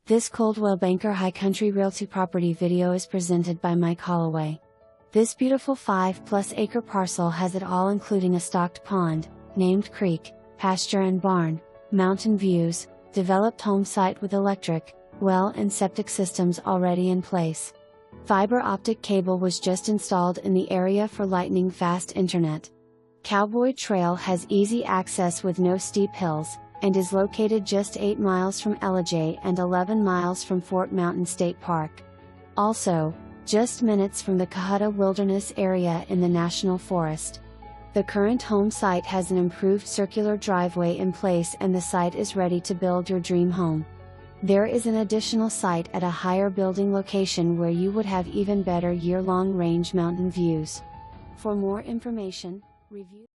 This Coldwell Banker High Country Realty property video is presented by Mike Holloway. This beautiful 5+ acre parcel has it all, including a stocked pond, named creek, pasture and barn, mountain views, developed home site with electric, well and septic systems already in place. Fiber optic cable was just installed in the area for lightning fast internet. Cowboy Trail has easy access with no steep hills, and is located just 8 miles from Ellijay and 11 miles from Fort Mountain State Park. Also, just minutes from the Cohutta Wilderness area in the National Forest. The current home site has an improved circular driveway in place, and the site is ready to build your dream home. There is an additional site at a higher building location where you would have even better year-long range mountain views. For more information, review